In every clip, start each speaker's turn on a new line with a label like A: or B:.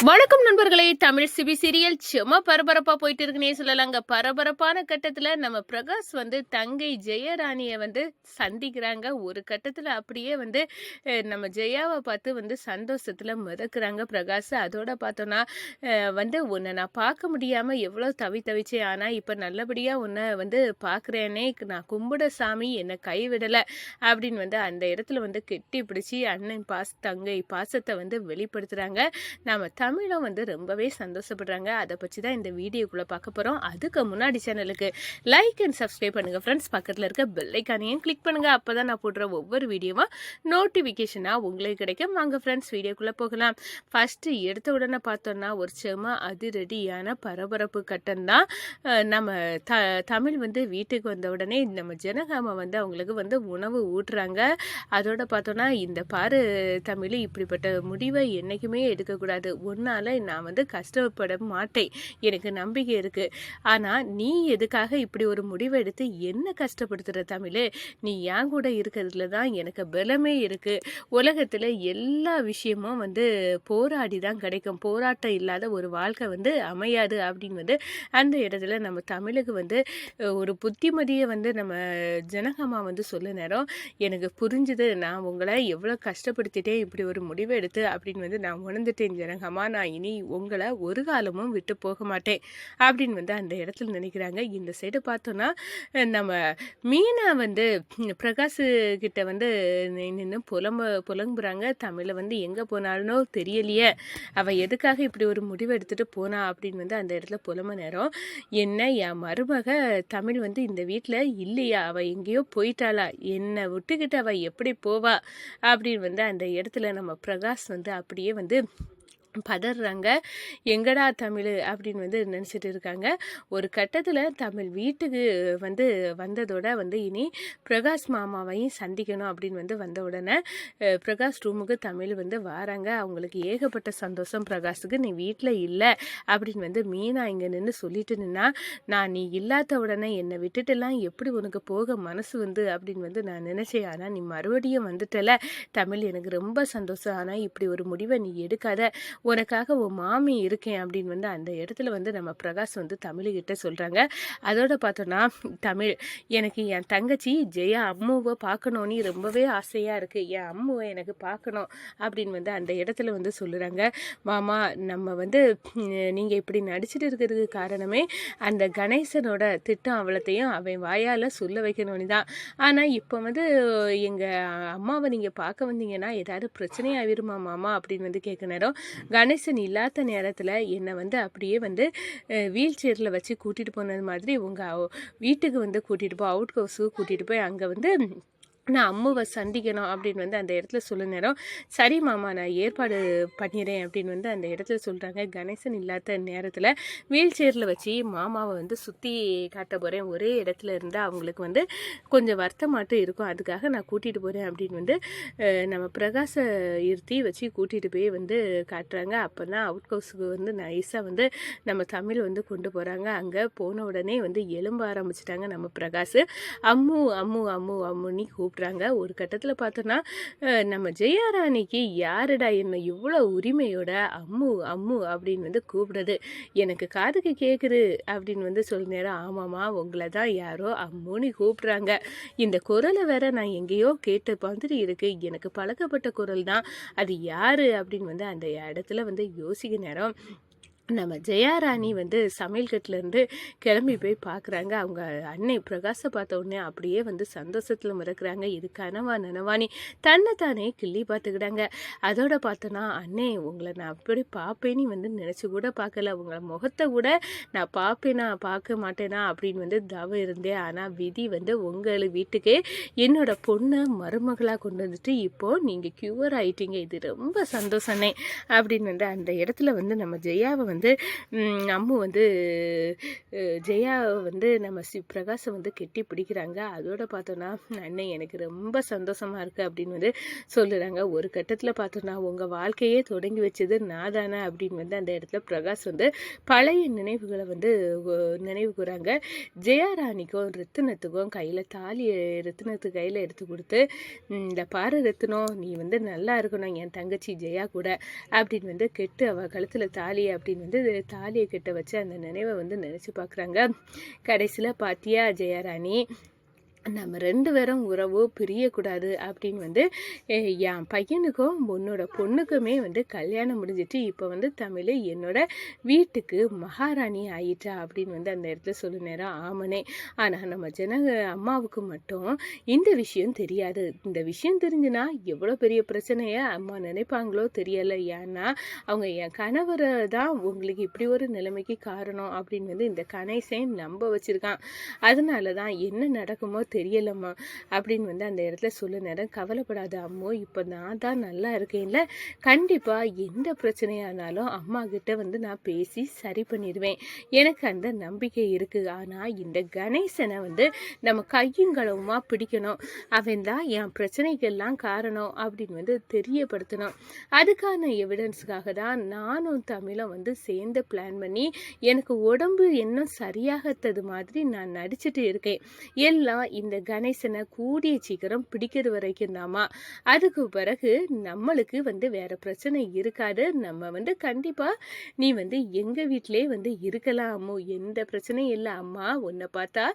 A: வணக்கம் நண்பர்களே. Tamil CP serial சும்மா பரபரப்பா போயிட்டு இருக்குன்னே சொல்லலாங்க. பரபரப்பான கட்டத்துல நம்ம பிரகாஷ் தங்கை ஜெயராணிய சந்திக்கிறாங்க. ஒரு கட்டத்துல அப்படியே நம்ம ஜெயாவை பார்த்து சந்தோஷத்துல மிதக்குறாங்க பிரகாஷ். அதோட பார்த்தோன்னா உன்னை நான் பார்க்க முடியாம எவ்வளோ தவிச்சேன். ஆனா இப்ப நல்லபடியா உன்னை பார்க்குறேனே, நான் கும்பிட சாமி என்னை கைவிடலை அப்படின்னு அந்த இடத்துல கெட்டி பிடிச்சி அண்ணன் தங்கை பாசத்தை வெளிப்படுத்துறாங்க. நாம தமிழும் ரொம்பவே சந்தோஷப்படுறாங்க. அதை பற்றி தான் இந்த வீடியோக்குள்ளே பார்க்க போகிறோம். அதுக்கு முன்னாடி சேனலுக்கு லைக் அண்ட் சப்ஸ்கிரைப் பண்ணுங்கள் ஃப்ரெண்ட்ஸ். பக்கத்தில் இருக்க பெல் ஐக்கானையும் கிளிக் பண்ணுங்கள். அப்போ தான் நான் போடுற ஒவ்வொரு வீடியோவும் நோட்டிஃபிகேஷனாக உங்களுக்கு கிடைக்கும். வாங்க ஃப்ரெண்ட்ஸ் வீடியோக்குள்ளே போகலாம். ஃபஸ்ட்டு எடுத்த உடனே பார்த்தோன்னா ஒரு செம அதிரடியான பரபரப்பு கட்டம் தான். நம்ம தமிழ் வீட்டுக்கு வந்த உடனே நம்ம ஜனகாமா அவங்களுக்கு உணவு ஊட்டுறாங்க. அதோட பார்த்தோன்னா இந்த பாரு தமிழ், இப்படிப்பட்ட முடிவை என்றைக்குமே எடுக்கக்கூடாது. உன்னால் நான் கஷ்டப்பட மாட்டேன், எனக்கு நம்பிக்கை இருக்குது. ஆனால் நீ எதுக்காக இப்படி ஒரு முடிவை எடுத்து என்ன கஷ்டப்படுத்துகிற தமிழ்? நீ என் கூட இருக்கிறதுல தான் எனக்கு பலமே இருக்குது. உலகத்தில் எல்லா விஷயமும் போராடி தான் கிடைக்கும். போராட்டம் இல்லாத ஒரு வாழ்க்கை அமையாது அப்படின்னு அந்த இடத்துல நம்ம தமிழுக்கு ஒரு புத்திமதியை நம்ம ஜனகம்மா சொல்ல நேரம் எனக்கு புரிஞ்சுது. நான் உங்களை எவ்வளோ கஷ்டப்படுத்திட்டேன் இப்படி ஒரு முடிவை எடுத்து அப்படின்னு நான் உணர்ந்துட்டேன் ஜனகம்மா. நான் இனி உங்களை ஒரு காலமும் விட்டு போக மாட்டேன் அப்படின்னு அந்த இடத்துல நினைக்கிறாங்க. இந்த சைடு பார்த்தோன்னா நம்ம மீனா பிரகாஷ் கிட்ட நின்று புலம்புறாங்க. தமிழை எங்கே போனாலும் தெரியலையே, அவள் எதுக்காக இப்படி ஒரு முடிவு எடுத்துகிட்டு போனா அப்படின்னு அந்த இடத்துல புலம்ப நேரம், என்ன என் மருமக தமிழ் இந்த வீட்டில் இல்லையா, அவள் எங்கேயோ போயிட்டாளா, என்னை விட்டுக்கிட்டு அவள் எப்படி போவா அப்படின்னு அந்த இடத்துல நம்ம பிரகாஷ் அப்படியே பதறாங்க. எங்கடா தமிழ் அப்படின்னு நினச்சிட்டு இருக்காங்க. ஒரு கட்டத்தில் தமிழ் வீட்டுக்கு வந்ததோட இனி பிரகாஷ் மாமாவையும் சந்திக்கணும் அப்படின்னு வந்த உடனே பிரகாஷ் ரூமுக்கு தமிழ் வராங்க. அவங்களுக்கு ஏகப்பட்ட சந்தோஷம். பிரகாஷுக்கு நீ வீட்டில் இல்லை அப்படின்னு மீனா இங்கே நின்று சொல்லிட்டு நின்னா, நான் நீ இல்லாத உடனே என்னை விட்டுட்டுலாம் எப்படி உனக்கு போக மனசு அப்படின்னு நான் நினச்சேன். ஆனால் நீ மறுபடியும் வந்துட்டல தமிழ், எனக்கு ரொம்ப சந்தோஷம். ஆனால் இப்படி ஒரு முடிவை நீ எடுக்காத, உனக்காக உன் மாமி இருக்கேன் அப்படின்னு அந்த இடத்துல நம்ம பிரகாஷ் தமிழ்கிட்ட சொல்கிறாங்க. அதோட பார்த்தோன்னா தமிழ், எனக்கு என் தங்கச்சி ஜெயா அம்முவை பார்க்கணுன்னு ரொம்பவே ஆசையாக இருக்குது, என் அம்முவை எனக்கு பார்க்கணும் அப்படின்னு அந்த இடத்துல சொல்லுறாங்க. மாமா, நம்ம நீங்கள் இப்படி நடிச்சிட்டு இருக்கிறதுக்கு காரணமே அந்த கணேசனோட திட்டம் அவ்வளோத்தையும் அவன் வாயால் சொல்ல வைக்கணும்னு தான். ஆனால் இப்போ எங்கள் அம்மாவை நீங்கள் பார்க்க வந்தீங்கன்னா ஏதாவது பிரச்சனையாகிருமா மாமா அப்படின்னு கேட்க நேரம், கணேசன் இல்லாத நேரத்தில் என்னை அப்படியே வீல் சேரில் வச்சு கூட்டிகிட்டு போனது மாதிரி உங்கள் வீட்டுக்கு கூட்டிகிட்டு போய் அவுட் ஹவுஸுக்கு கூட்டிகிட்டு போய் அங்கே நான் அம்முவை சந்திக்கணும் அப்படின்னு அந்த இடத்துல சொல்ல நேரம், சரி மாமா நான் ஏற்பாடு பண்ணிடுறேன் அப்படின்னு அந்த இடத்துல சொல்கிறாங்க. கணேசன் இல்லாத நேரத்தில் வீல் சேரில் வச்சு மாமாவை சுற்றி காட்ட போகிறேன். ஒரே இடத்துல இருந்தால் அவங்களுக்கு கொஞ்சம் வருத்தமாட்டம் இருக்கும், அதுக்காக நான் கூட்டிகிட்டு போகிறேன் அப்படின்னு நம்ம பிரகாசை இருத்தி வச்சு கூட்டிகிட்டு போய் காட்டுறாங்க. அப்போ தான் அவுட் ஹவுஸுக்கு நைஸாக நம்ம தமிழ் கொண்டு போகிறாங்க. அங்கே போன உடனே எலும்ப ஆரம்பிச்சிட்டாங்க நம்ம பிரகாஷ். அம்மு அம்மு அம்மு அம்முன்னு கூப்பிட்டு. ஒரு கட்டத்தில் பார்த்தோன்னா நம்ம ஜெயாராணிக்கு யாருடா என்ன இவ்வளோ உரிமையோட அம்மு அம்மு அப்படின்னு கூப்பிடுறது எனக்கு காதுக்கு கேட்குது அப்படின்னு சொல்ல நேரம், ஆமாம்மா உங்களை தான் யாரோ அம்முன்னு கூப்பிட்றாங்க, இந்த குரலை வேற நான் எங்கேயோ கேட்ட மாதிரி இருக்கு, எனக்கு பழக்கப்பட்ட குரல் தான், அது யாரு அப்படின்னு அந்த இடத்துல யோசிக்க நேரம் நம்ம ஜெயாராணி சமையல் கட்டிலேருந்து கிளம்பி போய் பார்க்குறாங்க. அவங்க அன்னை பிரகாஷை பார்த்த உடனே அப்படியே சந்தோஷத்தில் மறக்கிறாங்க. இது கனவா நனவானி தன்னைத்தானே கிள்ளி பார்த்துக்கிட்டாங்க. அதோட பார்த்தோன்னா, அண்ணே உங்களை நான் அப்படி பார்ப்பேன்னு நினச்சி கூட பார்க்கல, உங்களை முகத்தை கூட நான் பார்ப்பேனா பார்க்க மாட்டேனா அப்படின்னு தவம் இருந்தேன். ஆனால் விதி உங்கள் வீட்டுக்கே என்னோட பொண்ணை மருமகளாக கொண்டு வந்துட்டு இப்போது நீங்கள் க்யூர் ஆகிட்டீங்க, இது ரொம்ப சந்தோஷம்னே அப்படின்னு அந்த இடத்துல நம்ம ஜெயாவை வந்து அம்மு வந்து ஜெயா வந்து நம்ம பிரகாஷை வந்து கெட்டி பிடிக்கிறாங்க. அதோட பார்த்தோன்னா அண்ணன் எனக்கு ரொம்ப சந்தோஷமாக இருக்குது அப்படின்னு வந்து சொல்லுறாங்க. ஒரு கட்டத்தில் பார்த்தோன்னா உங்கள் வாழ்க்கையே தொடங்கி வச்சது நான் தானே அப்படின்னு வந்து அந்த இடத்துல பிரகாஷ் வந்து பழைய நினைவுகளை வந்து நினைவு கூறாங்க. ஜெயாராணிக்கும் ரத்தினத்துக்கும் கையில் தாலியை ரத்தினத்துக்கு கையில் எடுத்து கொடுத்து இந்த பாரு ரத்தினம் நீ வந்து நல்லா இருக்கணும் என் தங்கச்சி ஜெயா கூட அப்படின்னு வந்து கெட்டு அவள் கழுத்தில் தாலி அப்படின்னு வந்து தாலியை கெட்ட வச்சு அந்த நினைவை வந்து நினச்சி பார்க்குறாங்க. கடைசியில் பாத்தியா ஜெயாராணி நம்ம 2 பேரும் உறவு பிரியக்கூடாது அப்படின்னு வந்து என் பையனுக்கும் உன்னோட பொண்ணுக்குமே வந்து கல்யாணம் முடிஞ்சிட்டு இப்போ வந்து தமிழ் என்னோட வீட்டுக்கு மகாராணி ஆயிட்டா அப்படின்னு வந்து அந்த இடத்துல சொல்ல நேரம் ஆமனே. ஆனால் நம்ம அம்மாவுக்கு மட்டும் இந்த விஷயம் தெரியாது. இந்த விஷயம் தெரிஞ்சுன்னா எவ்வளோ பெரிய பிரச்சனையை அம்மா நினைப்பாங்களோ தெரியலை. ஏன்னா அவங்க என் கணவரை தான் உங்களுக்கு இப்படி ஒரு நிலைமைக்கு காரணம் அப்படின்னு வந்து இந்த கணேசன் நம்ப வச்சிருக்கான். அதனால தான் என்ன நடக்குமோ தெரியலம்மா அப்படின்னு வந்து அந்த இடத்துல சொல்ல நேரம் கவலைப்படாத அம்மோ, இப்போ நான் தான் நல்லா இருக்கேன்ல, கண்டிப்பாக எந்த பிரச்சனையானாலும் அம்மா கிட்ட வந்து நான் பேசி சரி பண்ணிடுவேன், எனக்கு அந்த நம்பிக்கை இருக்குது. ஆனால் இந்த கணேசனை வந்து நம்ம கையுங்களவுமா பிடிக்கணும், அவன் தான் என் பிரச்சனைக்கெல்லாம் காரணம் அப்படின்னு வந்து தெரியப்படுத்தணும். அதுக்கான எவிடன்ஸுக்காக தான் நானும் தமிழும் வந்து சேர்ந்து பிளான் பண்ணி எனக்கு உடம்பு இன்னும் சரியாகத்தது மாதிரி நான் நடிச்சிட்டு இருக்கேன். எல்லாம் இந்த கணேசனை கூடிய சீக்கிரம் பிடிக்கிறது வரைக்கும் தாமா. அதுக்கு பிறகு நம்மளுக்கு வந்து வேற பிரச்சனை இருக்காது. நம்ம வந்து கண்டிப்பா நீ வந்து எங்க வீட்டிலே வந்து இருக்கலாம் அம்மு, எந்த பிரச்சனையும் இல்லை. அம்மா உன்னை பார்த்தா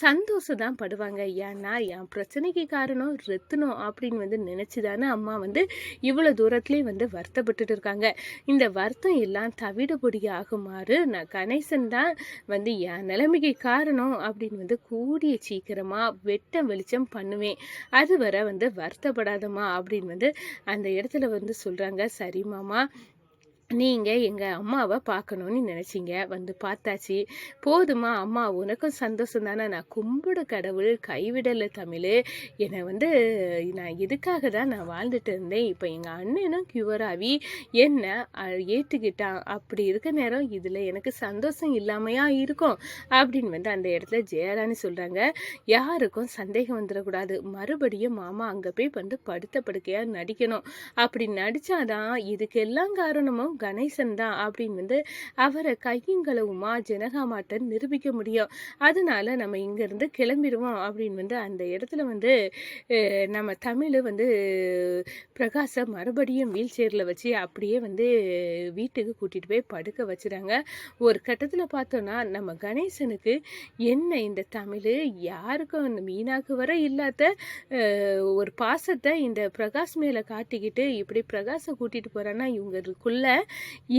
A: சந்தோஷம் தான் படுவாங்க. ஏன்னா என் பிரச்சனைக்கு காரணம் ரத்தினம் அப்படின்னு வந்து நினைச்சுதானே அம்மா வந்து இவ்வளவு தூரத்துலேயே வந்து வருத்தப்பட்டுட்டு இருக்காங்க. இந்த வருத்தம் எல்லாம் தவிடுபொடி ஆகுமாறு நான் கணேசன் தான் வந்து என் நிலைமைக்கு காரணம் அப்படின்னு வந்து கூடிய சீக்கிரமா வெட்ட வெளிச்சம் பண்ணுவேன், அது வரை வந்து வருத்தப்படாதம்மா அப்படின்னு வந்து அந்த இடத்துல வந்து சொல்றாங்க. சரி மாமா, நீங்கள் எங்கள் அம்மாவை பார்க்கணுன்னு நினச்சிங்க, வந்து பார்த்தாச்சு, போதுமா அம்மா, உனக்கும் சந்தோஷம் தானே? நான் கும்பிடு கடவுள் கைவிடலை தமிழ், என்னை வந்து நான் இதுக்காக தான் நான் வாழ்ந்துட்டு இருந்தேன். இப்போ எங்கள் அண்ணனும் கியூராகி என்னை ஏற்றுக்கிட்டான். அப்படி இருக்க நேரம் இதில் எனக்கு சந்தோஷம் இல்லாமையா இருக்கும் அப்படின்னு வந்து அந்த இடத்துல ஜெயராணி சொல்கிறாங்க. யாருக்கும் சந்தேகம் வந்துடக்கூடாது, மறுபடியும் மாமா அங்கே போய் வந்து படுத்த படுக்கையாக நடிக்கணும். அப்படி நடித்தாதான் இதுக்கெல்லாம் காரணமும் கணேசன் தான் அப்படின்னு வந்து அவரை கையுங்களவுமா ஜனகாமாட்டன் நிரூபிக்க முடியும். அதனால நம்ம இங்கேருந்து கிளம்பிடுவோம் அப்படின்னு வந்து அந்த இடத்துல வந்து நம்ம தமிழ் வந்து பிரகாஷை மறுபடியும் வீல் சேரில் வச்சு அப்படியே வந்து வீட்டுக்கு கூட்டிகிட்டு போய் படுக்க வச்சுறாங்க. ஒரு கட்டத்தில் பார்த்தோன்னா நம்ம கணேசனுக்கு என்ன இந்த தமிழ் யாருக்கும் அந்த மீனாக்கு வர இல்லாத ஒரு பாசத்தை இந்த பிரகாஷ் மேலே காட்டிக்கிட்டு இப்படி பிரகாஷை கூட்டிகிட்டு போகிறான்னா இவங்களுக்குள்ள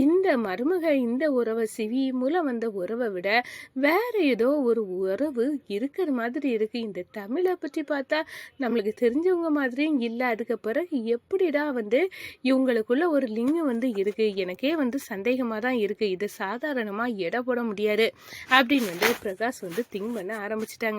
A: இந்த மருமக இந்த உறவை சிவி மூலம் வந்த உறவை விட வேற ஏதோ ஒரு உறவு இருக்கிற மாதிரி இருக்கு. இந்த தமிழை பற்றி பார்த்தா நம்மளுக்கு தெரிஞ்சவங்க மாதிரியும் இல்லை. அதுக்கு பிறகு எப்படிடா வந்து இவங்களுக்குள்ள ஒரு லிங்கம் வந்து இருக்கு, எனக்கே வந்து சந்தேகமாக தான் இருக்கு, இதை சாதாரணமாக எடை போட முடியாது அப்படின்னு வந்து பிரகாஷ் வந்து திங்க் பண்ண ஆரம்பிச்சிட்டாங்க.